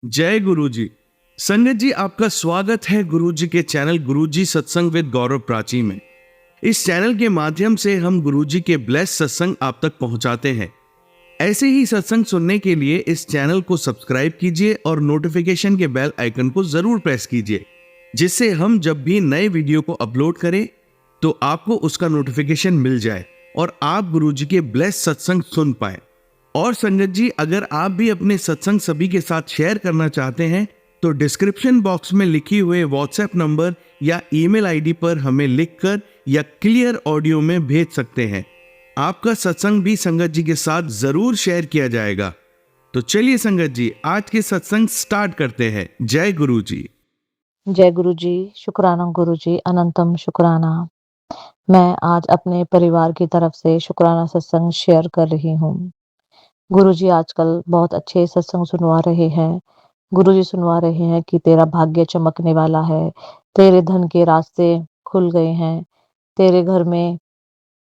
जय गुरु जी। संगत जी, आपका स्वागत है गुरु जी के चैनल गुरु जी सत्संग विद गौरव प्राची में। इस चैनल के माध्यम से हम गुरु जी के ब्लेस सत्संग आप तक पहुंचाते हैं। ऐसे ही सत्संग सुनने के लिए इस चैनल को सब्सक्राइब कीजिए और नोटिफिकेशन के बेल आइकन को जरूर प्रेस कीजिए, जिससे हम जब भी नए वीडियो को अपलोड करें तो आपको उसका नोटिफिकेशन मिल जाए और आप गुरु जी के ब्लेस सत्संग सुन पाए। और संगत जी, अगर आप भी अपने सत्संग सभी के साथ शेयर करना चाहते हैं तो डिस्क्रिप्शन बॉक्स में लिखी हुए व्हाट्सएप नंबर या ईमेल आईडी पर हमें लिखकर या क्लियर ऑडियो में भेज सकते हैं। आपका सत्संग भी संगत जी के साथ जरूर शेयर किया जाएगा। तो चलिए संगत जी, आज के सत्संग स्टार्ट करते हैं। जय गुरु जी। जय गुरु जी, शुक्राना गुरु जी, अनंतम शुक्राना। मैं आज अपने परिवार की तरफ से शुक्राना सत्संग शेयर कर रही हूँ। गुरु जी आजकल बहुत अच्छे सत्संग सुनवा रहे हैं। गुरु जी सुनवा रहे हैं कि तेरा भाग्य चमकने वाला है, तेरे धन के रास्ते खुल गए हैं, तेरे घर में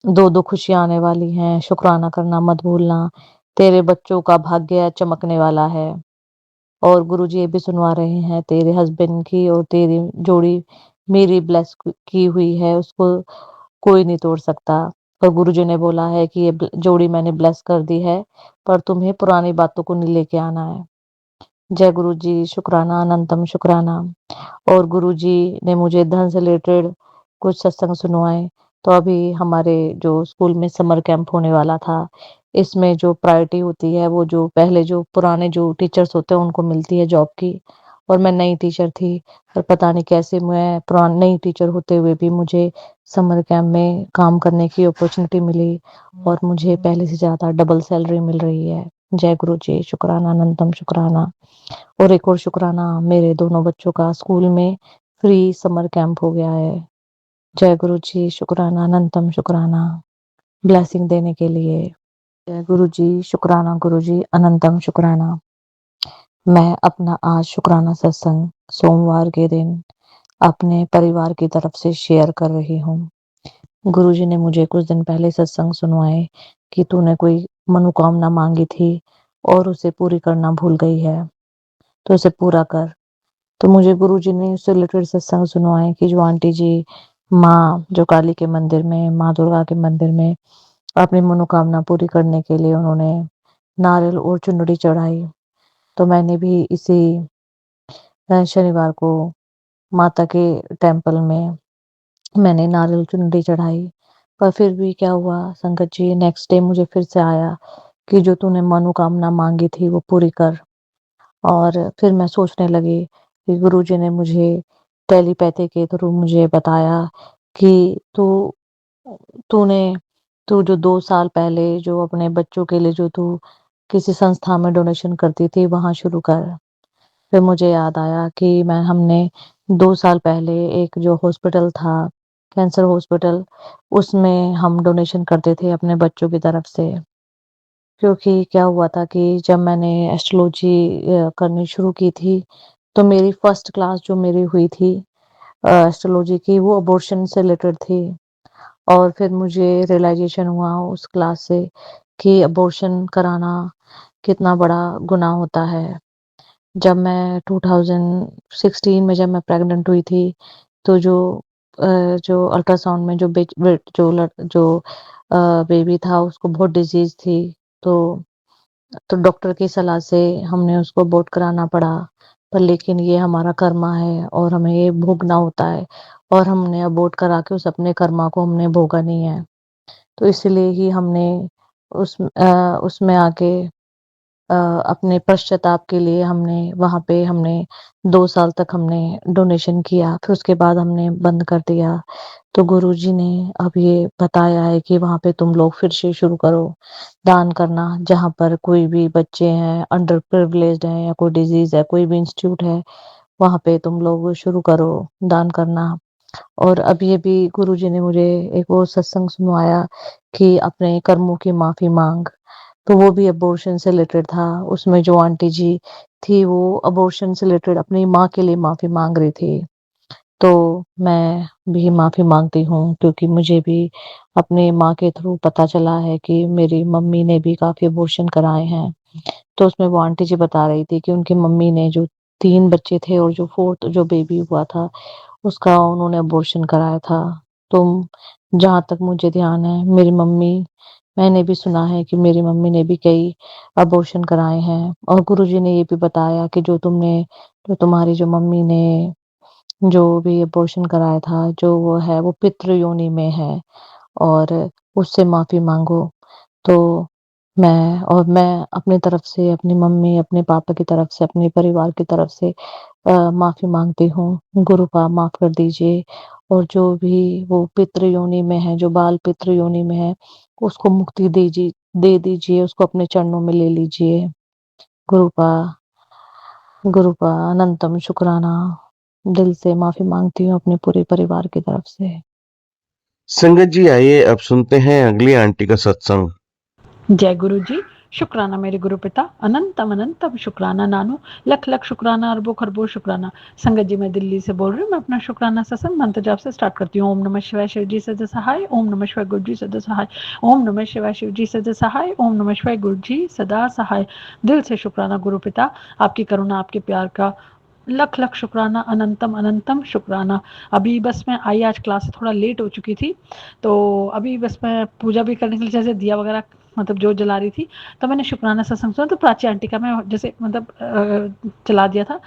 दो दो खुशियां आने वाली हैं, शुक्राना करना मत भूलना, तेरे बच्चों का भाग्य चमकने वाला है। और गुरुजी ये भी सुनवा रहे हैं तेरे हस्बैंड की और तेरी जोड़ी मेरी ब्लेस की हुई है, उसको कोई नहीं तोड़ सकता। और गुरुजी ने बोला है कि ये जोड़ी मैंने ब्लेस कर दी है, पर तुम्हें पुरानी बातों को नहीं लेके आना है। जय गुरु जी, शुक्राना, अनंतम शुक्राना। और गुरुजी ने मुझे धन से रिलेटेड कुछ सत्संग सुनवाए। तो अभी हमारे जो स्कूल में समर कैंप होने वाला था, इसमें जो प्रायोरिटी होती है वो जो पहले जो पुराने जो टीचर्स होते हैं उनको मिलती है जॉब की, और मैं नई टीचर थी। पर पता नहीं कैसे मैं पुरानी नई टीचर होते हुए भी मुझे समर कैंप में काम करने की अपॉर्चुनिटी मिली और मुझे पहले से ज़्यादा डबल सैलरी मिल रही है। जय गुरु जी, शुक्राना, अनंतम शुक्राना। और एक और शुक्राना, मेरे दोनों बच्चों का स्कूल में फ्री समर कैंप हो गया है। जय गुरु जी, शुक्राना, अनंतम शुक्राना ब्लेसिंग देने के लिए। जय गुरु जी, शुक्राना गुरु जी, अनंतम शुक्राना। मैं अपना आज शुक्राना सत्संग सोमवार के दिन अपने परिवार की तरफ से शेयर कर रही हूँ। गुरुजी ने मुझे कुछ दिन पहले सत्संग सुनवाए कि तूने कोई मनोकामना मांगी थी और उसे पूरी करना भूल गई है, तो उसे पूरा कर। तो मुझे गुरुजी ने उससे रिलेटेड सत्संग सुनवाए कि जो आंटी जी माँ जो काली के मंदिर में, माँ दुर्गा के मंदिर में अपनी मनोकामना पूरी करने के लिए उन्होंने नारियल और चुनरी चढ़ाई। तो मैंने भी इसी शनिवार को माता के टेम्पल में मैंने नारियल चुनरी चढ़ाई। पर फिर भी क्या हुआ संगत जी, नेक्स्ट डे मुझे फिर से आया कि जो तूने मनोकामना मांगी थी वो पूरी कर। और फिर मैं सोचने लगी कि गुरुजी ने मुझे टेलीपैथी के थ्रू मुझे बताया कि तू तूने तू जो 2 साल पहले जो अपने बच्चों के लिए जो तू किसी संस्था में डोनेशन करती थी वहाँ शुरू कर। फिर मुझे याद आया कि मैं हमने 2 साल पहले एक जो हॉस्पिटल था, कैंसर हॉस्पिटल, उसमें हम डोनेशन करते थे अपने बच्चों की तरफ से। क्योंकि क्या हुआ था कि जब मैंने एस्ट्रोलॉजी करनी शुरू की थी, तो मेरी फर्स्ट क्लास जो मेरी हुई थी एस्ट्रोलॉजी की, वो अबॉर्शन से रिलेटेड थी। और फिर मुझे रियलाइजेशन हुआ उस क्लास से कि अबॉर्शन कराना कितना बड़ा गुनाह होता है। जब मैं 2016 में जब मैं प्रेग्नेंट हुई थी, तो जो अल्ट्रासाउंड में जो बेच बे जो लड़ जो बेबी था उसको बहुत डिज़ीज़ थी। तो डॉक्टर की सलाह से हमने उसको अबॉर्ट कराना पड़ा। पर लेकिन ये हमारा कर्मा है और हमें ये भोगना होता है, और हमने अबॉर्ट करा के उस अपने कर्मा को हमने भोगा नहीं है। तो इसलिए ही हमने उसमें आके अपने पश्चाताप के लिए हमने वहाँ पे हमने 2 साल तक हमने डोनेशन किया, फिर उसके बाद हमने बंद कर दिया। तो गुरुजी ने अब ये बताया है कि वहाँ पे तुम लोग फिर से शुरू करो दान करना, जहाँ पर कोई भी बच्चे हैं, अंडर प्रिविलेज्ड हैं या कोई डिज़ीज़ है, कोई भी इंस्टीट्यूट है, वहाँ पे तुम लोग शुरू करो दान करना। और अब ये भी गुरुजी ने मुझे एक और सत्संग सुनवाया कि अपने कर्मों की माफ़ी माँग। तो वो भी अबॉर्शन से रिलेटेड था। उसमें जो आंटी जी थी वो अबॉर्शन से रिलेटेड अपनी माँ के लिए माफ़ी माँग रही थी। तो मैं भी माफ़ी माँगती हूँ क्योंकि मुझे भी अपनी माँ के थ्रू पता चला है कि मेरी मम्मी ने भी काफ़ी अबॉर्शन कराए हैं। तो उसमें वो आंटी जी बता रही थी कि उनकी मम्मी ने जो 3 बच्चे थे और जो 4th जो बेबी हुआ था, उसका उन्होंने अबॉर्शन कराया था। तो जहाँ तक मुझे ध्यान है, मेरी मम्मी मैंने भी सुना है कि मेरी मम्मी ने भी कई अबॉर्शन कराए हैं और गुरुजी ने ये भी बताया कि जो तुम्हारी जो मम्मी ने जो भी अबॉर्शन कराया था, जो वो है वो पितृ योनि में है और उससे माफ़ी माँगो। तो मैं अपनी तरफ से, अपनी मम्मी, अपने पापा की तरफ से, अपने परिवार की तरफ से माफ़ी माँगती हूँ। गुरुपा माफ़ कर दीजिए और जो भी वो पितृ योनि में है, जो बाल पितृ योनि में है, उसको मुक्ति दे दीजिए, उसको अपने चरणों में ले लीजिए। गुरुपा गुरुपा अनंतम शुक्राना। दिल से माफ़ी माँगती हूँ अपने पूरे परिवार की तरफ से। संगत जी, आइए अब सुनते हैं अगली आंटी का सत्संग। जय गुरु जी। शुक्राना मेरे गुरु पिता, अनंतम अनंतम शुक्राना नानू, लख लख शुक्राना, अरबों खरबों शुक्राना। संगत जी, मैं दिल्ली से बोल रही हूँ। मैं अपना शुक्राना सत्संग मंत्र जाप से स्टार्ट करती हूँ। ओम नमः शिवाय शिव जी सदा सहाय, ओम नमः शिवाय गुरु जी सदा सहाय, ओम नमः शिवाय शिव जी सदा सहाय, ओम नमः शिवाय गुरु जी सदा सहाय। दिल से शुक्राना गुरु पिता, आपकी करुणा, आपके प्यार का लख लख शुक्राना, अनंतम अनंतम शुक्राना। अभी बस मैं आई, आज क्लास से थोड़ा लेट हो चुकी थी, तो अभी बस मैं पूजा भी करने के लिए जैसे दिया वगैरह मतलब जो जला रही थी, तो मैंने शुक्राना सत्संग सुना। तो प्राची आंटी का मैं जैसे मतलब चला दिया था,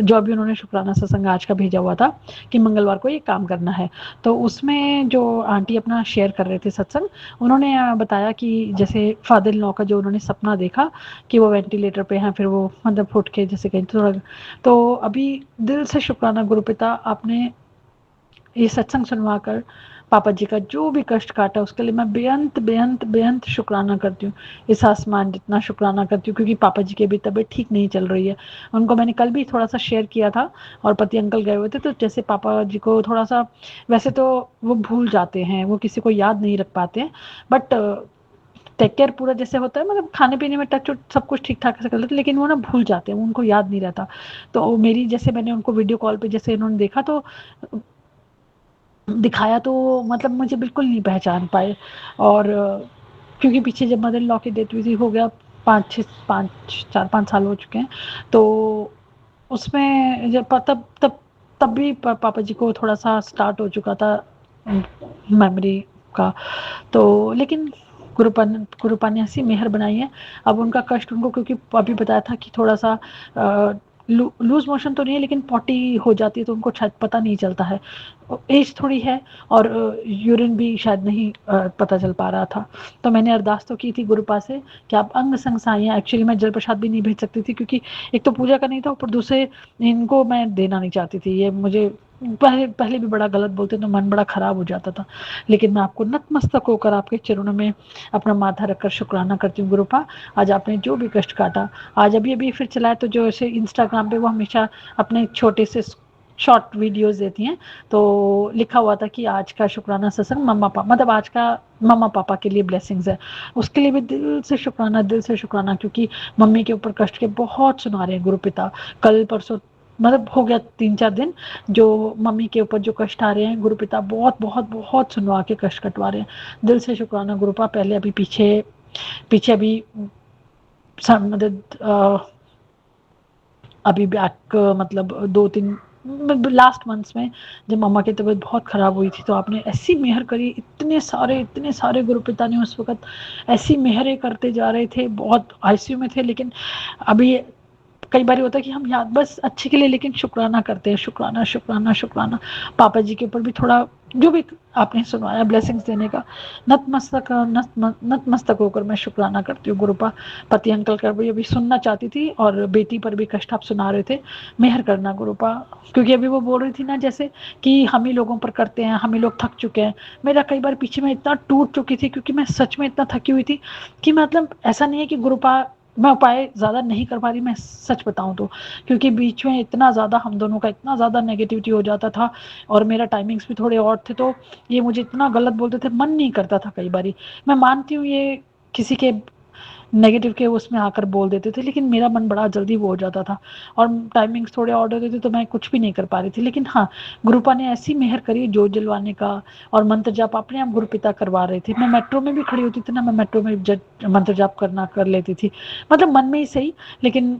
जो अभी उन्होंने शुक्राना सत्संग आज का भेजा हुआ था कि मंगलवार को ये काम करना है। तो उसमें जो आंटी अपना शेयर कर रहे थे सत्संग, उन्होंने बताया कि जैसे फादर इन लॉ का जो उन्होंने सपना देखा कि वो वेंटिलेटर पे हैं, फिर वो मतलब फुट के जैसे कहीं थोड़ा। तो अभी दिल से शुक्राना गुरु पिता, आपने ये सत्संग सुनवाकर पापा जी का जो भी कष्ट काटा उसके लिए मैं बेअंत बेअंत बेअंत शुक्राना करती हूँ। इस आसमान जितना शुक्राना करती हूँ, क्योंकि पापा जी की भी तबीयत ठीक नहीं चल रही है। उनको मैंने कल भी थोड़ा सा शेयर किया था और पति अंकल गए हुए थे, तो जैसे पापा जी को थोड़ा सा, वैसे तो वो भूल जाते हैं, वो किसी को याद नहीं रख पाते हैं, बट टेक केयर पूरा जैसे होता है, मतलब खाने पीने में टच सब कुछ ठीक ठाक से कर लेते, लेकिन वो ना भूल जाते हैं, उनको याद नहीं रहता। तो मेरी जैसे मैंने उनको वीडियो कॉल पे जैसे इन्होंने देखा तो दिखाया, तो मतलब मुझे बिल्कुल नहीं पहचान पाए। और क्योंकि पीछे जब मदर इन लॉ की डेथ हुई थी, हो गया 4-5 साल हो चुके हैं, तो उसमें जब तब भी पापा जी को थोड़ा सा स्टार्ट हो चुका था मेमोरी का। तो लेकिन गुरुपा ने ऐसी मेहर बनाई है, अब उनका कष्ट उनको, क्योंकि अभी बताया था कि थोड़ा सा लूज मोशन तो नहीं है, लेकिन पॉटी हो जाती है, तो उनको शायद पता नहीं चलता है, एज थोड़ी है, और यूरिन भी शायद नहीं पता चल पा रहा था। तो मैंने अरदास तो की थी गुरुपा से कि आप अंग संग साइयाँ, एक्चुअली मैं जल प्रसाद भी नहीं भेज सकती थी, क्योंकि एक तो पूजा का नहीं था, ऊपर दूसरे इनको मैं देना नहीं चाहती थी। ये मुझे पहले भी बड़ा गलत बोलते, तो मन बड़ा खराब हो जाता था। लेकिन मैं आपको नतमस्तक होकर आपके चरणों में अपना माथा रखकर शुक्राना करती हूँ गुरुपा। आज आपने जो भी कष्ट काटा, आज अभी अभी फिर चलाया, तो जो ऐसे इंस्टाग्राम पे वो हमेशा अपने छोटे से शॉर्ट वीडियोस देती हैं, तो लिखा हुआ था कि आज का शुक्राना सत्संग मम्मा पापा, मतलब आज का मम्मा पापा के लिए ब्लेसिंग्स है। उसके लिए भी दिल से शुक्राना, दिल से शुक्राना, क्योंकि मम्मी के ऊपर कष्ट के बहुत सुना रहे हैं गुरु पिता। कल परसों मतलब हो गया 3-4 दिन, जो मम्मी के ऊपर जो कष्ट आ रहे हैं, गुरु पिता बहुत बहुत बहुत सुनवा के कष्ट कटवा रहे हैं। दिल से शुक्राना गुरुपा। पहले अभी पीछे पीछे अभी मतलब अभी बैक मतलब 2-3 लास्ट मंथ्स में जब मम्मा की तबीयत बहुत ख़राब हुई थी, तो आपने ऐसी मेहर करी, इतने सारे गुरु पिता ने उस वक़्त ऐसी मेहरें करते जा रहे थे, बहुत आईसीयू में थे। लेकिन अभी कई बार होता है कि हम याद बस अच्छे के लिए, लेकिन शुक्राना करते हैं, शुक्राना शुक्राना शुक्राना। पापा जी के ऊपर भी थोड़ा जो भी आपने सुनवाया ब्लेसिंग्स देने का, नतमस्तक होकर मैं शुक्राना करती हूँ गुरुपा। पति अंकल का भी अभी सुनना चाहती थी, और बेटी पर भी कष्ट आप सुना रहे थे, मेहर करना गुरुपा। क्योंकि अभी वो बोल रही थी ना जैसे कि हम ही लोगों पर करते हैं, हम ही लोग थक चुके हैं। मेरा कई बार पीछे मैं इतना टूट चुकी थी, क्योंकि मैं सच में इतना थकी हुई थी कि मतलब ऐसा नहीं है कि गुरुपा मैं उपाय ज़्यादा नहीं कर पा रही, मैं सच बताऊँ तो, क्योंकि बीच में इतना ज़्यादा हम दोनों का इतना ज़्यादा नेगेटिविटी हो जाता था, और मेरा टाइमिंग्स भी थोड़े और थे, तो ये मुझे इतना गलत बोलते थे, मन नहीं करता था कई बारी। मैं मानती हूँ ये किसी के नेगेटिव के उसमें आकर बोल देते थे, लेकिन मेरा मन बड़ा जल्दी वो हो जाता था और टाइमिंग्स थोड़े ऑड होते थे तो मैं कुछ भी नहीं कर पा रही थी। लेकिन हाँ, गुरुपा ने ऐसी मेहर करी जोत जलवाने का, और मंत्र जाप अपने आप गुरुपिता करवा रहे थे। मैं मेट्रो में भी खड़ी होती थी ना, मैं मेट्रो में मंत्र जाप कर लेती थी, मतलब मन में ही सही, लेकिन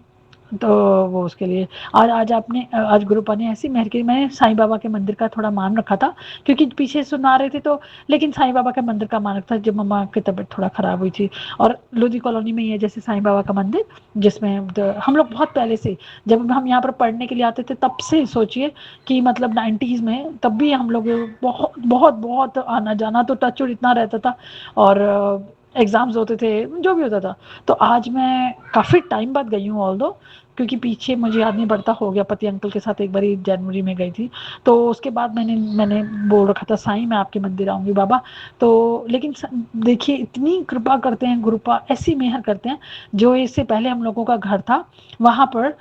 तो वो उसके लिए आज गुरुपा ने ऐसी मेहर की। मैंने साईं बाबा के मंदिर का थोड़ा मान रखा था, क्योंकि पीछे सुना रहे थे तो, लेकिन साईं बाबा के मंदिर का मान रखा था जब मम्मा की तबीयत थोड़ा खराब हुई थी। और लोधी कॉलोनी में ही है जैसे साईं बाबा का मंदिर, जिसमें हम लोग बहुत पहले से, जब हम यहाँ पर पढ़ने के लिए आते थे तब से सोचिए कि मतलब 90s में, तब भी हम लोग बहुत बहुत बहुत आना जाना तो टच इतना रहता था, और एग्जाम्स होते थे, जो भी होता था। तो आज मैं काफ़ी टाइम बाद गई हूँ, ऑल दो, क्योंकि पीछे मुझे याद नहीं पड़ता, हो गया पति अंकल के साथ एक बारी जनवरी में गई थी, तो उसके बाद मैंने बोल रखा था साईं मैं आपके मंदिर आऊँगी बाबा। तो लेकिन देखिए इतनी कृपा करते हैं गुरुपा, ऐसी मेहर करते हैं। जो इससे पहले हम लोगों का घर था वहाँ पर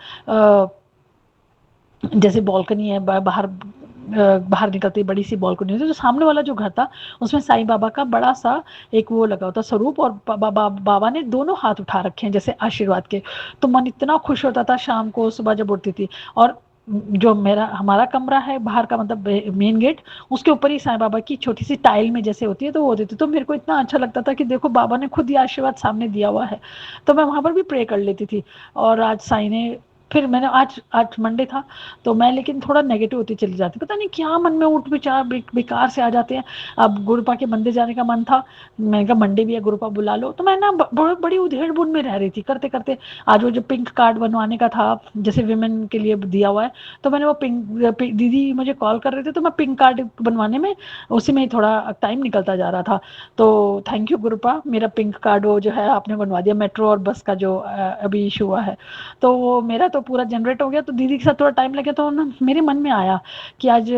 जैसे बालकनी है, बाहर निकलती बड़ी सी बालकनी होती है, तो सामने वाला जो घर था उसमें साईं बाबा का बड़ा सा एक वो लगा होता स्वरूप, और बाबा ने दोनों हाथ उठा रखे हैं जैसे आशीर्वाद के। तो मन इतना खुश होता था शाम को, सुबह जब उठती थी, और जो हमारा कमरा है बाहर का, मतलब मेन गेट, उसके ऊपर ही साईं बाबा की छोटी सी टाइल में जैसे होती है तो वो होती थी। तो मेरे को इतना अच्छा लगता था कि देखो बाबा ने खुद ही आशीर्वाद सामने दिया हुआ है, तो मैं वहाँ पर भी प्रे कर लेती थी। और आज साईं ने, फिर मैंने आज मंडे था तो मैं, लेकिन थोड़ा नेगेटिव होती चली जाती, पता नहीं क्या मन में उठ विचार बेकार से आ जाते हैं। अब गुरुपा के मंदिर जाने का मन था, मैंने कहा मंडे भी है गुरुपा बुला लो, तो मैं ना बड़ी उधेड़ बुन में रह रही थी करते करते। आज वो जो पिंक कार्ड बनवाने का था जैसे विमेन के लिए दिया हुआ है, तो मैंने वो दीदी मुझे कॉल कर रहे थे, तो मैं पिंक कार्ड बनवाने में उसी में ही थोड़ा टाइम निकलता जा रहा था। तो थैंक यू गुरुपा, मेरा पिंक कार्ड वो जो है आपने बनवा दिया, मेट्रो और बस का जो अभी इशू हुआ है, तो वो मेरा तो पूरा जनरेट हो गया। तो दीदी के साथ थोड़ा टाइम लगे तो ना मेरे मन में आया कि आज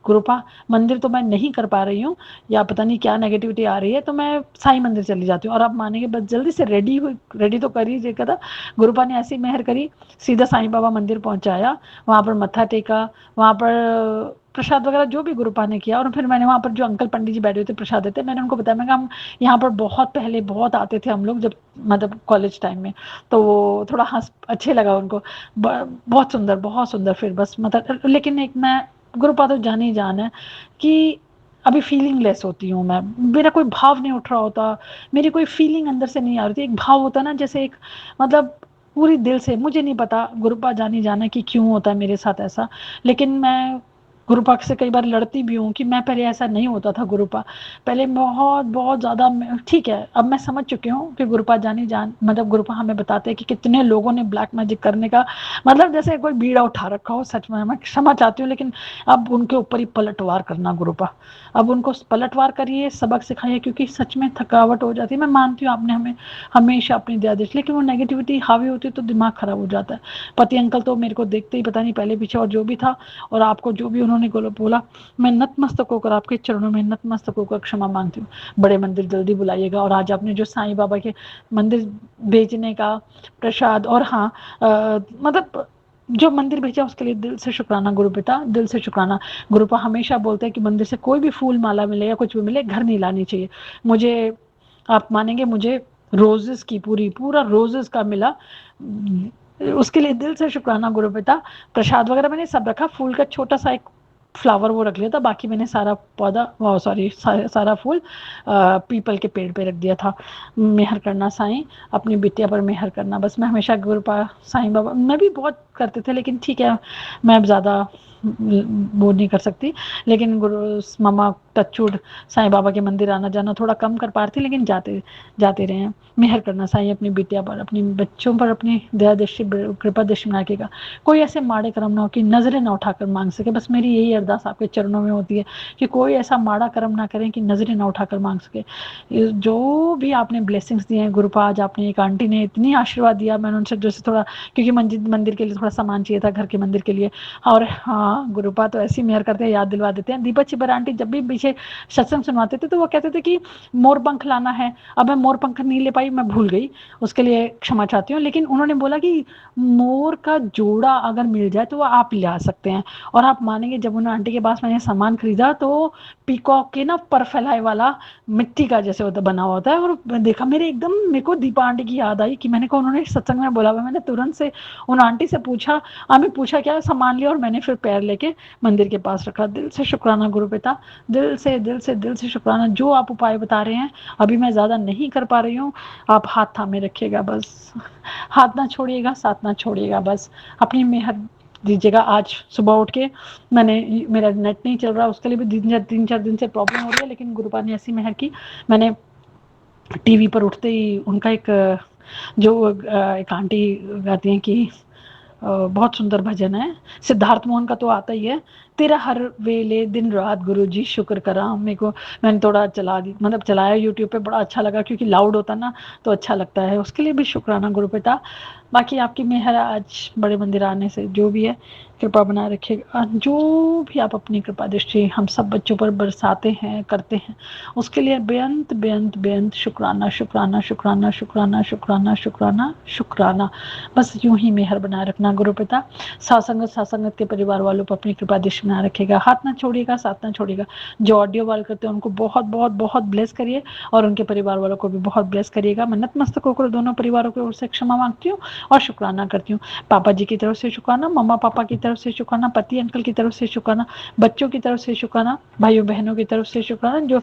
गुरुपा मंदिर तो मैं नहीं कर पा रही हूँ, या पता नहीं क्या नेगेटिविटी आ रही है, तो मैं साईं मंदिर चली जाती हूँ। और आप मानेंगे बस जल्दी से रेडी तो कर ही देखा था, गुरुपा ने ऐसी मेहर करी, सीधा साईं बाबा मंदिर पहुंचाया, वहाँ पर मत्था टेका, वहाँ पर प्रसाद वगैरह जो भी गुरुपा ने किया। और फिर मैंने वहाँ पर जो अंकल पंडित जी बैठे हुए थे प्रसाद देते, मैंने उनको बताया, मैं हम यहाँ पर बहुत पहले बहुत आते थे हम लोग, जब मतलब कॉलेज टाइम में, तो वो थोड़ा हंस अच्छे लगा उनको, बहुत सुंदर बहुत सुंदर। फिर बस मतलब, लेकिन एक मैं गुरुपा तो जान ही जान है कि अभी फीलिंग लेस होती हूँ मैं, मेरा कोई भाव नहीं उठ रहा होता, मेरी कोई फीलिंग अंदर से नहीं आ रही थी। एक भाव होता ना जैसे एक, मतलब पूरी दिल से, मुझे नहीं पता गुरुपा जानी जाना कि क्यों होता है मेरे साथ ऐसा, लेकिन मैं गुरुपा से कई बार लड़ती भी हूँ कि मैं पहले ऐसा नहीं होता था गुरुपा, पहले बहुत बहुत ज़्यादा। ठीक है, अब मैं समझ चुकी हूँ कि गुरुपा मतलब गुरुपा हमें बताते हैं कि कितने लोगों ने ब्लैक मैजिक करने का, मतलब जैसे कोई बीड़ा उठा रखा हो। सच में मैं क्षमा चाहती हूँ, लेकिन अब उनके ऊपर ही पलटवार करना गुरुपा, अब उनको पलटवार करिए, सबक सिखाइए, क्योंकि सच में थकावट हो जाती है। मैं मानती हूँ आपने हमें हमेशा अपनी दया दी, लेकिन वो नेगेटिविटी हावी होती है तो दिमाग खराब हो जाता है। पति अंकल तो मेरे को देखते ही पता नहीं पहले पीछे और जो भी था, और आपको जो भी उन्होंने बोला, मैं नतमस्तक होकर आपके चरणों में नतमस्तक होकर क्षमा मांगती हूँ। बड़े मंदिर जल्दी बुलाइएगा। और आज आपने जो साईं बाबा के मंदिर भेजने का प्रसाद, और हाँ मतलब जो मंदिर भेजा उसके लिए दिल से शुक्राना गुरुपिता, दिल से शुक्राना। गुरुपा हमेशा बोलते हैं कि मंदिर से कोई भी फूल माला मिले या कुछ भी मिले घर नहीं लानी चाहिए। मुझे, आप मानेंगे, मुझे रोजेस की पूरा रोजेस का मिला, उसके लिए दिल से शुक्राना गुरुपिता। प्रसाद वगैरह मैंने सब रखा, फूल का छोटा सा एक फ्लावर वो रख लिया था, बाकी मैंने सारा पौधा, सॉरी सारा फूल पीपल के पेड़ पे रख दिया था। मेहर करना साईं, अपनी बिटिया पर मेहर करना, बस मैं हमेशा गुरुपा साईं बाबा, मैं भी बहुत करते थे, लेकिन ठीक है मैं अब ज़्यादा वो नहीं कर सकती। लेकिन गुरु मम्मा टचवुड साईं बाबा के मंदिर आना जाना थोड़ा कम कर पा रही थी, लेकिन जाते रहे हैं। मेहर करना साईं अपनी बिटिया पर, अपनी बच्चों पर अपनी दया दृष्टि कृपा दृष्टि बना केगा, कोई ऐसे माड़े कर्म ना हो कि नजरें ना उठाकर मांग सके। बस मेरी यही अरदास आपके चरणों में होती है कि कोई ऐसा माड़ा कर्म ना करें कि नजरें ना उठाकर मांग सके। जो भी आपने ब्लेसिंग्स दिए हैं गुरुपा, आज आपने एक आंटी ने इतनी आशीर्वाद दिया, मैंने उनसे जैसे थोड़ा, क्योंकि मंदिर के लिए थोड़ा थोड़ा सामान चाहिए था घर के मंदिर के लिए। और हाँ, गुरुपा तो ऐसी मेहर करते हैं, याद दिलवा देते हैं। दीपक चिबर आंटी जब भी पीछे सत्संग सुनवाते थे तो वो कहते थे कि मोर पंख लाना है। अब मैं मोर पंख नहीं ले पाई, मैं भूल गई, उसके लिए क्षमा चाहती हूँ। लेकिन उन्होंने बोला कि मोर का जोड़ा अगर मिल जाए तो वो आप ला सकते हैं। और आप मानेंगे, जब उन आंटी के पास मैंने सामान खरीदा तो पीकॉक के ना पर फैलाए वाला मिट्टी का जैसे होता बना हुआ होता है, और देखा मेरे को दीपा आंटी की याद आई कि मैंने कहा उन्होंने सत्संग में बोला हुआ। मैंने तुरंत से उन आंटी से पूछा, आमी पूछा क्या, सामान लिया और मैंने फिर पैर लेके मंदिर के पास रखा। दिल से शुक्राना गुरु पिता, दिल से दिल से दिल से शुक्राना। जो आप उपाय बता रहे हैं, अभी मैं ज़्यादा नहीं कर पा रही हूँ, आप हाथ थामे रखिएगा बस, हाथ ना छोड़िएगा, साथ ना छोड़िएगा, बस अपनी मेहर दीजिएगा। आज सुबह उठ के मेरा नेट नहीं चल रहा, उसके लिए भी 3-4 दिन से प्रॉब्लम हो रही है, लेकिन गुरुपा ने ऐसी मेहर की। मैंने टीवी पर उठते ही उनका एक आंटी गाती हैं कि बहुत सुंदर भजन है, सिद्धार्थ मोहन का तो आता ही है, तेरा हर वेले दिन रात गुरु जी शुक्र करा। मैंने थोड़ा चलाया यूट्यूब पे, बड़ा अच्छा लगा, क्योंकि लाउड होता ना तो अच्छा लगता है। उसके लिए भी शुक्राना गुरु पिता। बाकी आपकी मेहर आज बड़े मंदिर आने से जो भी है, कृपा बनाए रखिएगा। जो भी आप अपनी कृपा दृष्टि हम सब बच्चों पर बरसाते हैं, करते हैं, उसके लिए बेअंत बेअंत बेअंत शुक्राना शुक्राना शुक्राना शुक्राना शुक्राना शुक्राना शुक्राना। बस यूं ही मेहर बनाए रखना गुरु पिता। सासंगत के परिवार वालों पर अपनी कृपा दृष्टि बनाए रखिएगा, हाथ ना छोड़िएगा, साथ ना छोड़िएगा। जो ऑडियो वाल करते हैं उनको बहुत बहुत बहुत ब्लेस करिए, और उनके परिवार वालों को भी बहुत ब्लेस करिएगा। मैं नतमस्तक होकर दोनों परिवारों की ओर से क्षमा मांगती हूँ और शुक्राना करती हूँ। पापा जी की तरफ से शुक्राना, मम्मा पापा की तरफ से शुक्राना, पति अंकल की तरफ से शुक्राना, बच्चों की तरफ से शुक्राना, भाइयों बहनों की तरफ से शुक्राना। जो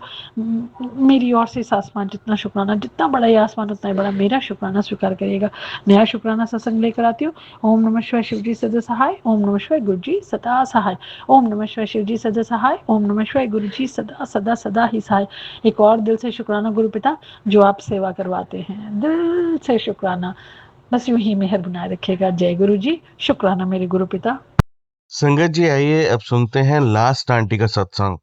मेरी ओर से इस आसमान जितना शुक्राना, जितना बड़ा ये आसमान उतना ही बड़ा मेरा शुक्राना स्वीकार करिएगा। नया शुक्राना सत्संग लेकर आती हूँ। ओम नमः शिवाय, शिव जी सदा सहाय। ओम नमः शिवाय, गुरु जी सदा सहाय। ओम नमः शिवाय, शिव जी सदा सहाय। ओम नमः शिवाय, गुरु जी सदा सदा सदा ही सहाय। एक और दिल से शुक्राना गुरु पिता, जो आप सेवा करवाते हैं, दिल से शुक्राना। बस यूं ही मेहर बनाए रखिएगा। जय गुरु जी, शुक्राना मेरे गुरु पिता। संगत जी, आइए अब सुनते हैं लास्ट आंटी का सत्संग।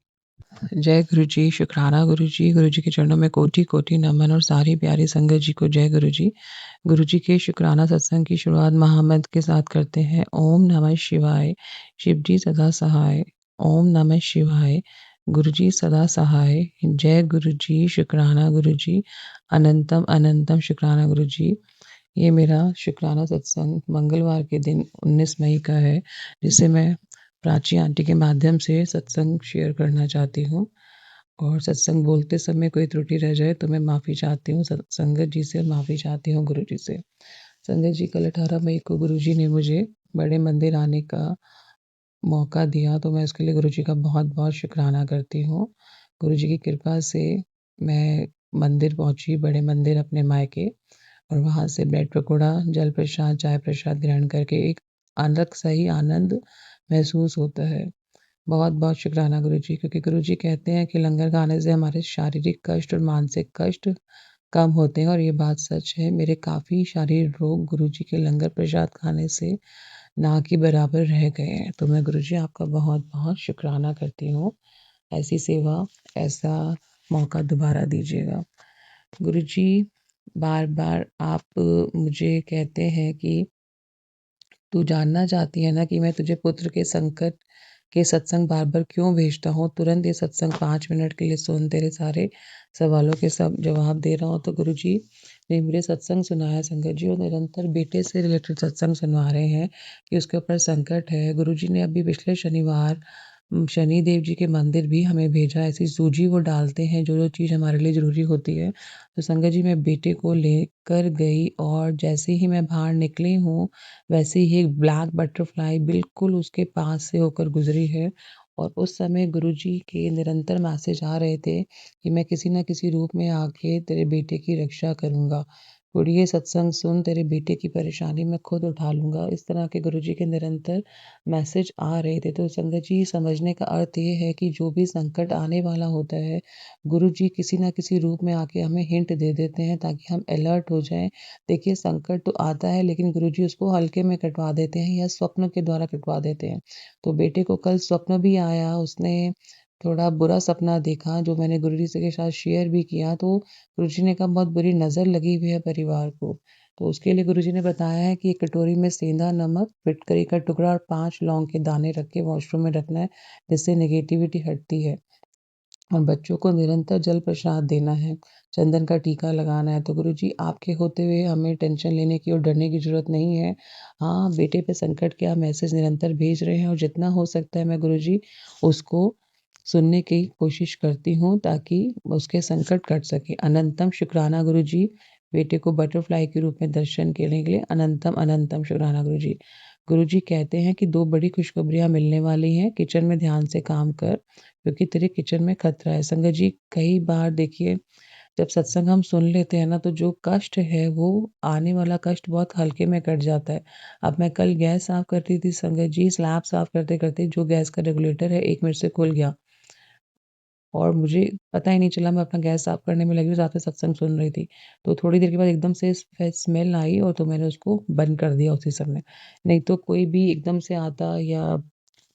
जय गुरु जी, शुक्राना गुरु जी के चरणों में कोटि कोटि नमन, और सारी प्यारी संगत जी को जय गुरु जी। गुरु जी के शुक्राना सत्संग की शुरुआत महामंत्र के साथ करते हैं। ओम नमः शिवाय, शिव जी सदा सहाय। ओम नमः शिवाय, गुरु जी सदा सहाय। जय गुरु जी, शुक्राना गुरु जी, अनंतम अनंतम शुक्राना गुरु जी। ये मेरा शुक्राना सत्संग मंगलवार के दिन 19 मई का है, जिसे मैं प्राची आंटी के माध्यम से सत्संग शेयर करना चाहती हूँ। और सत्संग बोलते समय कोई त्रुटि रह जाए तो मैं माफ़ी चाहती हूँ संगत जी से, माफ़ी चाहती हूँ गुरु जी से। संगत जी, कल 18 मई को गुरु जी ने मुझे बड़े मंदिर आने का मौका दिया, तो मैं उसके लिए गुरु जी का बहुत बहुत शुक्राना करती हूँ। गुरु जी की कृपा से मैं मंदिर पहुँची, बड़े मंदिर अपने मायके, और वहाँ से ब्रेड पकौड़ा, जल प्रसाद, चाय प्रसाद ग्रहण करके एक अलग सा ही आनंद महसूस होता है। बहुत बहुत शुक्राना गुरु जी, क्योंकि गुरु जी कहते हैं कि लंगर खाने से हमारे शारीरिक कष्ट और मानसिक कष्ट कम होते हैं, और ये बात सच है। मेरे काफ़ी शारीरिक रोग गुरु जी के लंगर प्रसाद खाने से ना के बराबर रह गए हैं। तो मैं गुरु जी आपका बहुत बहुत शुक्राना करती हूँ। ऐसी सेवा, ऐसा मौका दोबारा दीजिएगा। गुरु जी, बार बार आप मुझे कहते हैं कि तू जानना चाहती है ना कि मैं तुझे पुत्र के संकट के सत्संग बार बार क्यों भेजता हूँ। तुरंत ये सत्संग 5 मिनट के लिए सुन, तेरे सारे सवालों के सब जवाब दे रहा हूँ। तो गुरु जी ने मुझे सत्संग सुनाया संगत जी, और निरंतर बेटे से रिलेटेड सत्संग सुनवा रहे हैं कि उसके ऊपर संकट है। गुरु जी ने अभी पिछले शनिवार शनि देव जी के मंदिर भी हमें भेजा। ऐसी सूजी वो डालते हैं जो जो चीज़ हमारे लिए ज़रूरी होती है। तो संगत जी, मैं बेटे को लेकर गई, और जैसे ही मैं बाहर निकली हूँ वैसे ही एक ब्लैक बटरफ्लाई बिल्कुल उसके पास से होकर गुजरी है। और उस समय गुरुजी के निरंतर मैसेज आ रहे थे कि मैं किसी न किसी रूप में आके तेरे बेटे की रक्षा करूँगा। गुरु, ये सत्संग सुन, तेरे बेटे की परेशानी मैं खुद उठा लूँगा। इस तरह के गुरुजी के निरंतर मैसेज आ रहे थे। तो संगत जी, समझने का अर्थ ये है कि जो भी संकट आने वाला होता है, गुरुजी किसी न किसी रूप में आके हमें हिंट दे देते हैं ताकि हम अलर्ट हो जाएँ। देखिए, संकट तो आता है, लेकिन गुरुजी उसको हल्के में कटवा देते हैं या स्वप्न के द्वारा कटवा देते हैं। तो बेटे को कल स्वप्न भी आया, उसने थोड़ा बुरा सपना देखा, जो मैंने गुरुजी से के साथ शेयर भी किया। तो गुरुजी ने कहा बहुत बुरी नज़र लगी हुई है परिवार को। तो उसके लिए गुरुजी ने बताया है कि एक कटोरी में सेंधा नमक, फिटकरी का टुकड़ा और 5 लौंग के दाने रख के वॉशरूम में रखना है, जिससे नेगेटिविटी हटती है। और बच्चों को निरंतर जल प्रसाद देना है, चंदन का टीका लगाना है। तो गुरुजी आपके होते हुए हमें टेंशन लेने की और डरने की ज़रूरत नहीं है। हाँ, बेटे पे संकट के आप मैसेज निरंतर भेज रहे हैं और जितना हो सकता है मैं गुरुजी उसको सुनने की कोशिश करती हूँ ताकि उसके संकट कट सके। अनंतम शुक्राना गुरुजी, बेटे को बटरफ्लाई के रूप में दर्शन करने के लिए अनंतम अनंतम शुक्राना गुरुजी। गुरुजी कहते हैं कि 2 बड़ी खुशखबरियाँ मिलने वाली हैं, किचन में ध्यान से काम कर क्योंकि तेरे किचन में खतरा है। संगत जी, कई बार देखिए जब सत्संग हम सुन लेते हैं ना तो जो कष्ट है वो आने वाला कष्ट बहुत हल्के में कट जाता है। अब मैं कल गैस साफ़ करती थी संगत जी, स्लैब साफ़ करते-करते जो गैस का रेगुलेटर है 1 मिनट से खुल गया और मुझे पता ही नहीं चला मैं अपना गैस साफ़ करने में लगी हूँ, साथ में सत्संग सुन रही थी। तो थोड़ी देर के बाद एकदम से स्मेल आई और तो मैंने उसको बंद कर दिया उसी समय। नहीं तो कोई भी एकदम से आता या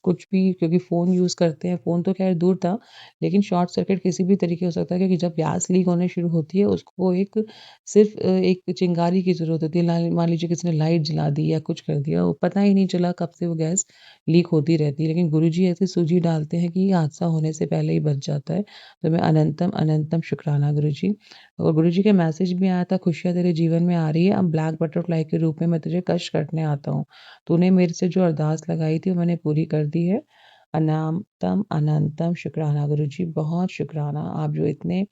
कुछ भी क्योंकि फ़ोन यूज़ करते हैं, फ़ोन तो ख़ैर दूर था, लेकिन शॉर्ट सर्किट किसी भी तरीके हो सकता है क्योंकि जब गैस लीक होने शुरू होती है, उसको एक सिर्फ़ एक चिंगारी की ज़रूरत होती है। मान लीजिए किसी ने लाइट जला दी या कुछ कर दिया, वो पता ही नहीं चला कब से वो गैस लीक होती रहती है। लेकिन गुरुजी ऐसी सूझी डालते हैं कि ये हादसा होने से पहले ही बच जाता है। तो मैं अनंतम, अनंतम शुक्राना गुरुजी। और गुरुजी का मैसेज भी आया था, खुशियाँ तेरे जीवन में आ रही है, अब ब्लैक बटरफ्लाई के रूप में मैं तुझे कष्ट काटने आता हूँ। तूने मेरे से जो अरदास लगाई थी वो मैंने पूरी कर दी है। अनामतम अनंतम शुक्राना गुरुजी, बहुत शुक्राना। आप जो इतने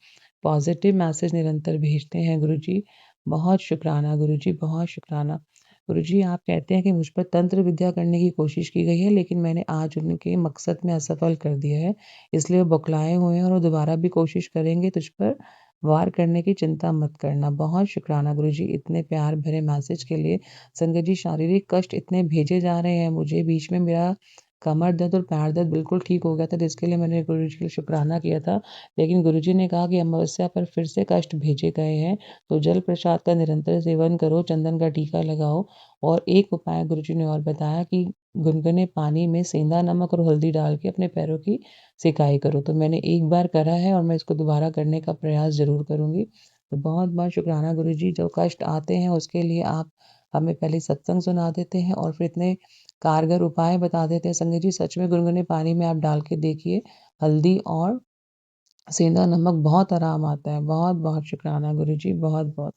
पॉज़िटिव मैसेज निरंतर भेजते हैं गुरुजी, बहुत शुक्राना गुरुजी, बहुत शुक्राना। गुरुजी आप कहते हैं कि मुझ पर तंत्र विद्या करने की कोशिश की गई है लेकिन मैंने आज उनके मकसद में असफल कर दिया है। इसलिए वो बौखलाए हुए हैं और वो दोबारा भी कोशिश करेंगे तुझ पर वार करने की चिंता मत करना। बहुत शुक्राना गुरुजी इतने प्यार भरे मैसेज के लिए। संगत जी शारीरिक कष्ट इतने भेजे जा रहे हैं मुझे, बीच में मेरा कमर दर्द और पैर दर्द बिल्कुल ठीक हो गया था जिसके लिए मैंने गुरुजी को शुक्राना किया था। लेकिन गुरुजी ने कहा कि अमावस्या पर फिर से कष्ट भेजे गए हैं, तो जल प्रसाद का निरंतर सेवन करो, चंदन का टीका लगाओ और एक उपाय गुरुजी ने और बताया कि गुनगुने पानी में सेंधा नमक और हल्दी डाल के अपने पैरों की सिकाई करो। तो मैंने एक बार करा है और मैं इसको दोबारा करने का प्रयास ज़रूर करूँगी। तो बहुत-बहुत शुक्राना गुरुजी, जो कष्ट आते हैं उसके लिए आप हमें पहले सत्संग सुना देते हैं और फिर इतने कारगर उपाय बता देते हैं। संगत जी सच में गुनगुने पानी में आप डाल के देखिए, हल्दी और सेंधा नमक बहुत आराम आता है। बहुत-बहुत शुक्राना गुरुजी, बहुत-बहुत।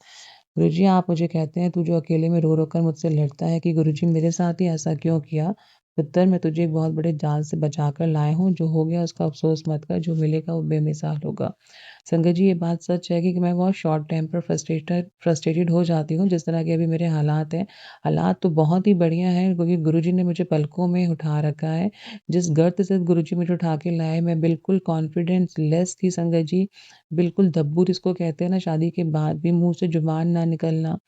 गुरुजी आप मुझे कहते हैं, तू जो अकेले में रो-रो कर मुझसे लड़ता है कि गुरुजी मेरे साथ ही ऐसा क्यों किया? पुत्र मैं तुझे एक बहुत बड़े जाल से बचा कर लाया हूँ, जो हो गया उसका अफ़सोस मत कर, जो मिलेगा वो बेमिसाल होगा। संगत जी ये बात सच है कि मैं बहुत शॉर्ट टेम्पर फ्रस्ट्रेटेड हो जाती हूँ, जिस तरह के अभी मेरे हालात हैं। हालात तो बहुत ही बढ़िया हैं क्योंकि गुरुजी ने मुझे पलकों में उठा रखा है। जिस गर्त से गुरुजी मुझे उठा के लाए, मैं बिल्कुल कॉन्फिडेंस लेस थी संगत जी। बिल्कुल दब्बू जिसको कहते हैं ना, शादी के बाद भी मुँह से ज़ुबान ना निकलना।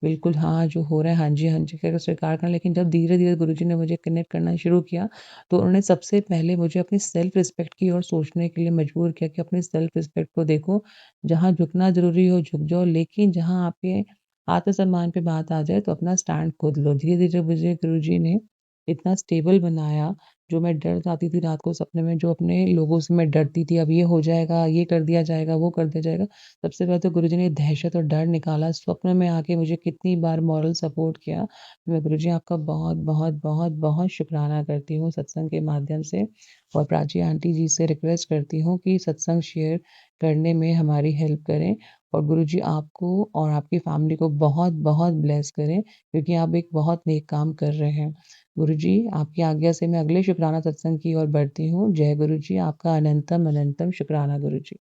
बिल्कुल हाँ, जो हो रहा है हाँ जी कहकर स्वीकार करना। लेकिन जब धीरे-धीरे गुरुजी ने मुझे कनेक्ट करना शुरू किया, तो उन्होंने सबसे पहले मुझे अपनी सेल्फ रिस्पेक्ट की ओर सोचने के लिए मजबूर किया कि अपनी सेल्फ रिस्पेक्ट को देखो, जहाँ झुकना ज़रूरी हो झुक जाओ, लेकिन जहाँ आपके आत्मसम्मान पे बात आ जाए तो अपना स्टैंड खुद लो। धीरे-धीरे मुझे गुरुजी ने इतना स्टेबल बनाया, जो मैं डर जाती थी रात को सपने में, जो अपने लोगों से मैं डरती थी, अब ये हो जाएगा, ये कर दिया जाएगा, वो कर दिया जाएगा। सबसे पहले तो गुरुजी ने दहशत और डर निकाला, स्वप्न में आके मुझे कितनी बार मॉरल सपोर्ट किया। मैं गुरुजी आपका बहुत-बहुत, बहुत-बहुत शुकराना करती हूँ सत्संग के माध्यम से और प्राची आंटी जी से रिक्वेस्ट करती हूँ कि सत्संग शेयर करने में हमारी हेल्प करें और गुरुजी आपको और आपकी फैमिली को बहुत-बहुत ब्लेस करें क्योंकि आप एक बहुत नेक काम कर रहे हैं। गुरुजी आपकी आज्ञा से मैं अगले शुकराना सत्संग की ओर बढ़ती हूँ। जय गुरुजी, आपका अनंतम अनंतम शुकराना गुरुजी।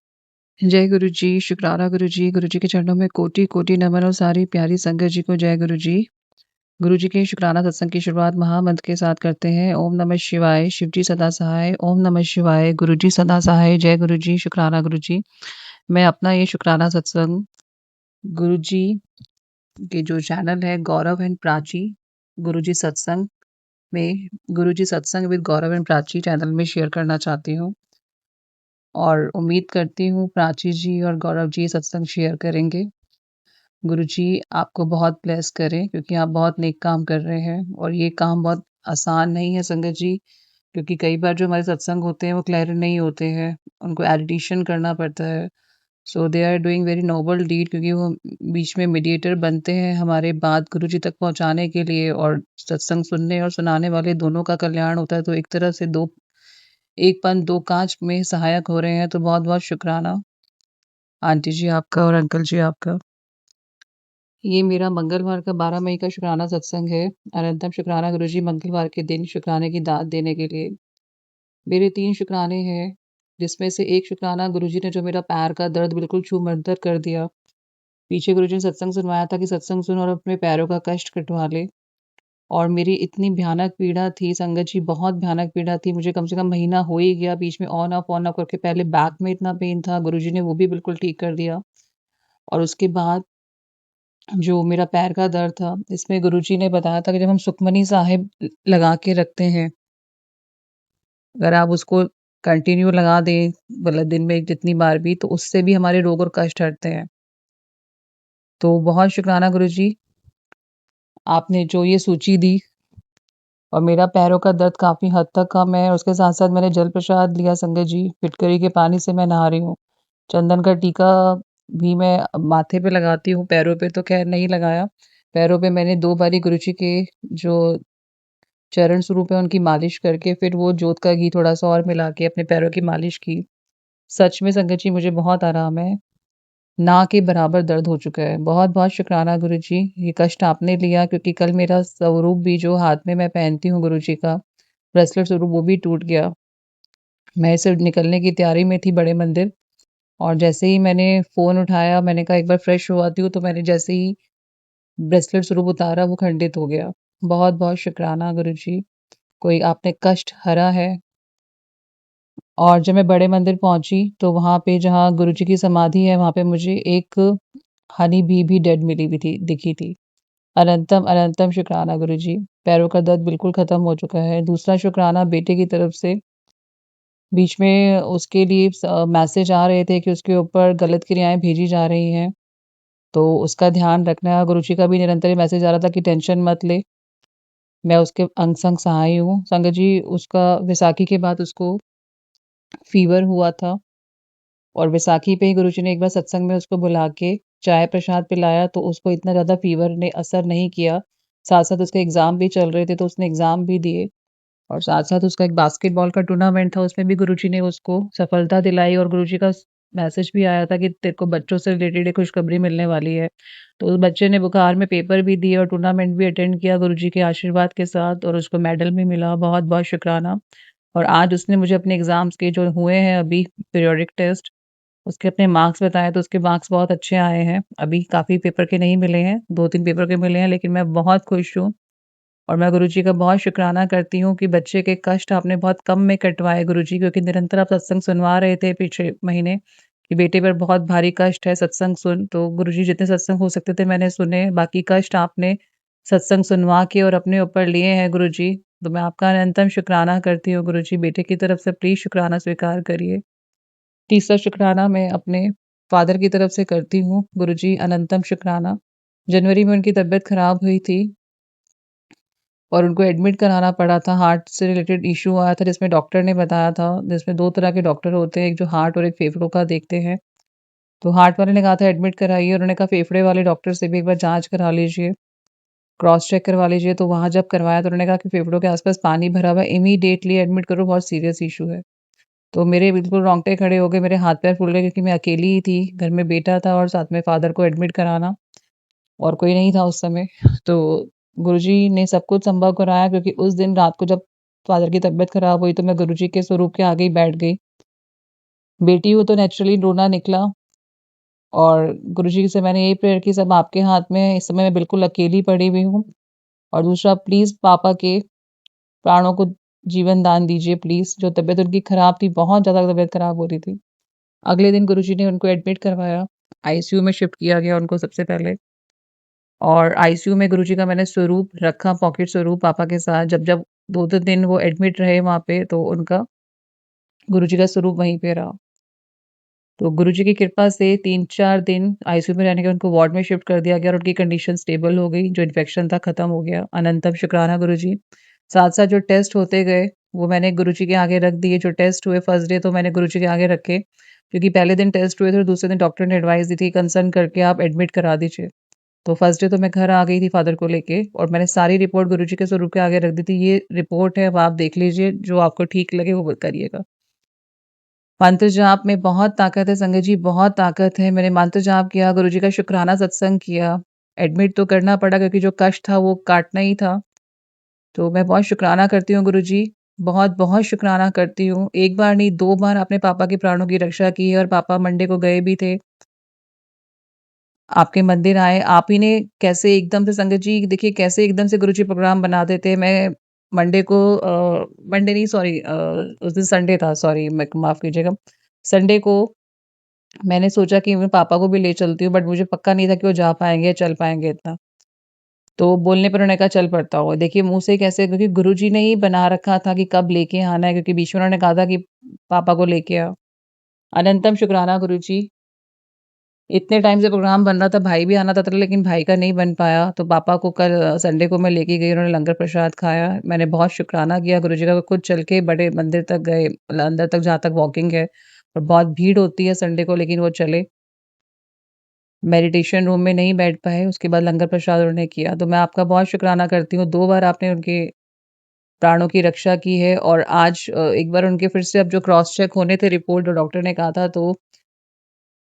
जय गुरुजी, शुक्राना गुरुजी, गुरुजी के चरणों में कोटि-कोटि नमन और सारी प्यारी संगत जी को जय गुरुजी। गुरुजी के शुक्राना सत्संग की शुरुआत महामंत्र के साथ करते हैं। ओम नमः शिवाय, शिवजी सदा सहाय, ओम नमः शिवाय, गुरुजी सदा सहाय, जय गुरुजी, शुक्राना गुरुजी। मैं अपना ये शुक्राना सत्संग गुरुजी के जो चैनल है गौरव एंड प्राची गुरुजी सत्संग में गुरुजी सत्संग with Gaurav and Prachi channel में शेयर करना चाहती हूँ और उम्मीद करती हूँ प्राची जी और गौरव जी सत्संग शेयर करेंगे। गुरुजी आपको बहुत ब्लेस करें क्योंकि आप बहुत नेक काम कर रहे हैं और ये काम बहुत आसान नहीं है संगत जी, क्योंकि कई बार जो हमारे सत्संग होते हैं वो क्लियर नहीं होते हैं, उनको एडिशन करना पड़ता है। So they are doing very noble deed, क्योंकि वो बीच में मीडिएटर बनते हैं हमारे बात गुरुजी तक पहुँचाने के लिए, और सत्संग सुनने और सुनाने वाले दोनों का कल्याण होता है। तो एक तरह से एक पंथ दो काज में सहायक हो रहे हैं। तो बहुत-बहुत शुकराना आंटी जी आपका और अंकल जी आपका। ये मेरा मंगलवार का 12 मई का शुकराना सत्संग है। अनंतम शुकराना गुरुजी मंगलवार के दिन शुकराने की दात देने के लिए। मेरे 3 शुकराने हैं, जिसमें से एक शुकराना गुरुजी ने जो मेरा पैर का दर्द बिल्कुल छू-मंतर कर दिया। पीछे गुरुजी ने सत्संग सुनवाया था कि सत्संग सुन और अपने पैरों का कष्ट कटवा ले। और मेरी इतनी भयानक पीड़ा थी संगत जी, बहुत भयानक पीड़ा थी। मुझे कम से कम महीना हो ही गया, बीच में ऑन ऑफ करके। पहले बैक में इतना पेन था, गुरुजी ने वो भी बिल्कुल ठीक कर दिया। और उसके बाद जो मेरा पैर का दर्द था, इसमें गुरुजी ने बताया था कि जब हम सुखमनी साहिब लगा के रखते हैं, अगर आप उसको कंटिन्यू लगा दें, मतलब दिन में जितनी बार भी, तो उससे भी हमारे रोग और कष्ट हटते हैं। तो बहुत शुकराना गुरुजी, आपने जो ये सूची दी, और मेरा पैरों का दर्द काफ़ी हद तक कम है। उसके साथ-साथ मैंने जल प्रसाद लिया संगत जी, फिटकरी के पानी से मैं नहा रही हूँ। चंदन का टीका भी मैं माथे पे लगाती हूँ, पैरों पे तो ख़ैर नहीं लगाया। पैरों पे मैंने 2 बारी गुरुजी के जो चरण स्वरूप है उनकी मालिश करके, फिर वो जोत का घी थोड़ा-सा और मिला के अपने पैरों की मालिश की। सच में संगत जी मुझे बहुत आराम है, ना के बराबर दर्द हो चुका है। बहुत-बहुत शुकराना गुरुजी, ये कष्ट आपने लिया, क्योंकि कल मेरा स्वरूप भी जो हाथ में मैं पहनती हूँ गुरुजी का, ब्रेसलेट स्वरूप, वो भी टूट गया। मैं सिर्फ निकलने की तैयारी में थी बड़े मंदिर, और जैसे ही मैंने फ़ोन उठाया, मैंने कहा एक बार फ्रेश हो आती हूँ, तो मैंने जैसे ही ब्रेसलेट स्वरूप उतारा, वो खंडित हो गया। बहुत-बहुत शुकराना गुरुजी, कोई आपने कष्ट हरा है। और जब मैं बड़े मंदिर पहुँची, तो वहाँ पे जहाँ गुरुजी की समाधि है, वहाँ पे मुझे एक हनी बी भी डेड मिली हुई थी, दिखी थी। अनंतम अनंतम शुकराना गुरुजी, पैरों का दर्द बिल्कुल ख़त्म हो चुका है। दूसरा शुकराना बेटे की तरफ से, बीच में उसके लिए मैसेज आ रहे थे कि उसके ऊपर गलत क्रियाएँ भेजी जा रही हैं, तो उसका ध्यान रखना। गुरुजी का भी निरंतर ये मैसेज आ रहा था कि टेंशन मत ले, मैं उसके अंग संग सहाय हूँ। संगत जी, उसका वैसाखी के बाद उसको फ़ीवर हुआ था, और वैसाखी पे ही गुरुजी ने एक बार सत्संग में उसको बुला के चाय प्रसाद पिलाया, तो उसको इतना ज़्यादा फ़ीवर ने असर नहीं किया। साथ-साथ उसके एग्ज़ाम भी चल रहे थे, तो उसने एग्ज़ाम भी दिए, और साथ-साथ उसका एक बास्केटबॉल का टूर्नामेंट था, उसमें भी गुरुजी ने उसको सफलता दिलाई। और गुरुजी का मैसेज भी आया था कि तेरे को बच्चों से रिलेटेड एक खुशखबरी मिलने वाली है। तो उस बच्चे ने बुखार में पेपर भी दिए और टूर्नामेंट भी अटेंड किया गुरुजी के आशीर्वाद के साथ, और उसको मेडल भी मिला। बहुत-बहुत शुकराना। और आज उसने मुझे अपने एग्ज़ाम्स के जो हुए हैं अभी पीरियोडिक टेस्ट, उसके अपने मार्क्स बताए, तो उसके मार्क्स बहुत अच्छे आए हैं। अभी काफ़ी पेपर के नहीं मिले हैं, 2-3 पेपर के मिले हैं, लेकिन मैं बहुत खुश हूँ। और मैं गुरुजी का बहुत शुकराना करती हूँ कि बच्चे के कष्ट आपने बहुत कम में कटवाए गुरुजी, क्योंकि निरंतर आप सत्संग सुनवा रहे थे पिछले महीने कि बेटे पर बहुत भारी कष्ट है, सत्संग सुन। तो गुरुजी जितने सत्संग हो सकते थे मैंने सुने, बाकी कष्ट आपने सत्संग सुनवा के और अपने ऊपर लिए हैं गुरुजी। तो मैं आपका अनंतम शुकराना करती हूँ गुरुजी, बेटे की तरफ से प्लीज़ शुकराना स्वीकार करिए। तीसरा शुकराना मैं अपने फ़ादर की तरफ से करती हूँ गुरुजी, अनंतम शुकराना। जनवरी में उनकी तबीयत ख़राब हुई थी, और उनको एडमिट कराना पड़ा था। हार्ट से रिलेटेड इश्यू आया था, जिसमें डॉक्टर ने बताया था, जिसमें 2 तरह के डॉक्टर होते हैं, एक जो हार्ट और एक फेफड़ों का देखते हैं। तो हार्ट वाले ने कहा था एडमिट कराइए, और उन्होंने कहा फेफड़े वाले डॉक्टर से भी एक बार जाँच करा लीजिए, क्रॉस चेक करवा लीजिए। तो वहाँ जब करवाया, तो उन्होंने कहा कि फेफड़ों के आस-पास पानी भरा हुआ है, इमीडिएटली एडमिट करो, बहुत सीरियस इश्यू है। तो मेरे बिल्कुल रोंगटे खड़े हो गए, मेरे हाथ-पैर फूल गए, क्योंकि मैं अकेली ही थी, घर में बेटा था और साथ में फ़ादर को एडमिट कराना, और कोई नहीं था उस समय। तो गुरुजी ने सब कुछ संभव कराया, क्योंकि उस दिन रात को जब फ़ादर की तबीयत ख़राब हुई, तो मैं गुरुजी के स्वरूप के आगे ही बैठ गई। बेटी हूँ तो नेचुरली रोना निकला, और गुरुजी से मैंने यही प्रेयर की, सब आपके हाथ में है, इस समय मैं बिल्कुल अकेली पड़ी हुई हूँ। और दूसरा, प्लीज़ पापा के प्राणों को जीवन दान दीजिए प्लीज़। जो तबीयत उनकी ख़राब थी, बहुत ज़्यादा तबीयत ख़राब हो रही थी। अगले दिन गुरुजी ने उनको एडमिट करवाया, आईसीयू में शिफ्ट किया गया उनको सबसे पहले। और आईसीयू में गुरुजी का मैंने स्वरूप रखा, पॉकेट स्वरूप पापा के साथ। जब-जब 2-2 दिन वो एडमिट रहे वहाँ पे, तो उनका गुरुजी का स्वरूप वहीं पे रहा। तो गुरुजी की कृपा से 3-4 दिन आईसीयू में रहने के उनको वार्ड में शिफ्ट कर दिया गया, और उनकी कंडीशन स्टेबल हो गई, जो इन्फेक्शन था खत्म हो गया। अनंतम शुकराना गुरुजी। साथ-साथ जो टेस्ट होते गए, वो मैंने गुरुजी के आगे रख दिए। जो टेस्ट हुए फर्स्ट डे तो मैंने गुरुजी के आगे रखे, क्योंकि पहले दिन टेस्ट हुए थे और दूसरे दिन डॉक्टर ने एडवाइस दी थी कंसर्न करके आप एडमिट करा दीजिए। तो फर्स्ट डे तो मैं घर आ गई थी फादर को लेके और मैंने सारी रिपोर्ट गुरुजी के स्वरूप के आगे रख दी थी। ये रिपोर्ट है, अब आप देख लीजिए, जो आपको ठीक लगे वो करिएगा। मंत्र जाप में बहुत ताकत है संगत जी, बहुत ताकत है। मैंने मंत्र जाप किया, गुरुजी का शुक्राना सत्संग किया। एडमिट तो करना पड़ा क्योंकि जो कष्ट था वो काटना ही था। तो मैं बहुत शुक्राना करती हूँ गुरुजी, बहुत-बहुत शुक्राना करती हूँ। एक बार नहीं 2 बार आपने पापा के प्राणों की रक्षा की है और पापा मंडे को गए भी थे। आपके मंदिर आए, आप ही ने कैसे एकदम से संगत जी देखिए कैसे एकदम से गुरुजी प्रोग्राम बना देते। मैं मंडे को मंडे नहीं सॉरी उस दिन संडे था, सॉरी माफ़ कीजिएगा। संडे को मैंने सोचा कि मैं पापा को भी ले चलती हूँ, बट मुझे पक्का नहीं था कि वो जा पाएँगे, चल पाएँगे इतना। तो बोलने पर उन्होंने कहा चल पड़ता हूँ। देखिए मुँह से कैसे, क्योंकि गुरुजी ने ही बना रखा था कि कब लेके आना है, क्योंकि बीच में उन्होंने कहा था कि पापा को लेके आओ। अनंतम शुक्राना गुरुजी। इतने टाइम से प्रोग्राम बन रहा था, भाई भी आना था लेकिन भाई का नहीं बन पाया, तो पापा को कल संडे को मैं लेके गई, उन्होंने लंगर प्रसाद खाया। मैंने बहुत शुक्राना किया गुरुजी का, खुद चल के बड़े मंदिर तक गए, अंदर तक जहाँ तक वॉकिंग है और बहुत भीड़ होती है संडे को, लेकिन वो चले। मेडिटेशन रूम में नहीं बैठ पाए, उसके बाद लंगर प्रसाद उन्होंने किया। तो मैं आपका बहुत शुक्राना करती हूँ, 2 बार आपने उनके प्राणों की रक्षा की है और आज एक बार उनके फिर से अब जो क्रॉस चेक होने थे रिपोर्ट, जो डॉक्टर ने कहा था, तो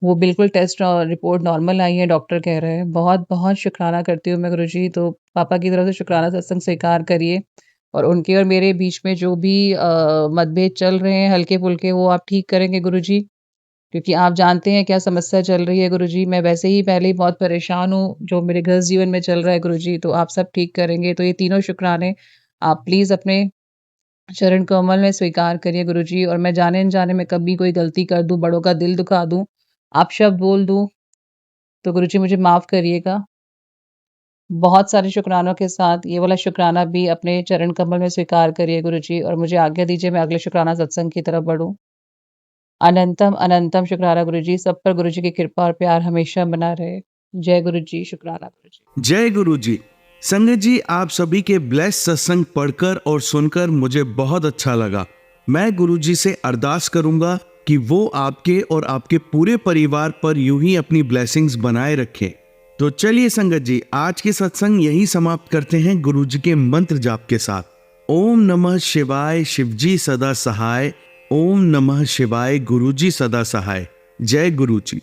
वो बिल्कुल टेस्ट रिपोर्ट नॉर्मल आई है, डॉक्टर कह रहे हैं। बहुत-बहुत शुक्राना करती हूँ मैं गुरुजी, तो पापा की तरफ से शुक्राना सत्संग स्वीकार करिए और उनके और मेरे बीच में जो भी मतभेद चल रहे हैं हल्के-फुल्के, वो आप ठीक करेंगे गुरुजी, क्योंकि आप जानते हैं क्या समस्या चल रही है गुरुजी। मैं वैसे ही पहले ही बहुत परेशान हूँ, जो मेरे गृहस्थ जीवन में चल रहा है गुरुजी, तो आप सब ठीक करेंगे। तो ये तीनों शुक्राने आप प्लीज़ अपने चरण कमल में स्वीकार करिए गुरुजी, और मैं जाने-अनजाने में कभी कोई गलती कर दूँ, बड़ों का दिल दुखा दूँ, अपशब्द बोल दूँ, तो गुरुजी मुझे माफ़ करिएगा। बहुत सारे शुक्रानों के साथ ये वाला शुक्राना भी अपने चरण कमल में स्वीकार करिए गुरुजी, और मुझे आज्ञा दीजिए मैं अगले शुक्राना सत्संग की तरफ बढ़ूँ। अनंतम, अनंतम शुक्राना गुरुजी, सब पर गुरुजी की कृपा और प्यार हमेशा बना रहे। जय गुरुजी, शुक्राना गुरुजी। जय गुरु जी। संगत जी, आप सभी के ब्लेस सत्संग पढ़कर और सुनकर मुझे बहुत अच्छा लगा। मैं गुरु जी से अरदास करूंगा कि वो आपके और आपके पूरे परिवार पर यूं ही अपनी ब्लेसिंग्स बनाए रखें। तो चलिए संगत जी, आज के सत्संग यही समाप्त करते हैं गुरु जी के मंत्र जाप के साथ। ओम नमः शिवाय, शिवजी सदा सहाय। ओम नमः शिवाय, गुरु जी सदा सहाय। जय गुरु जी।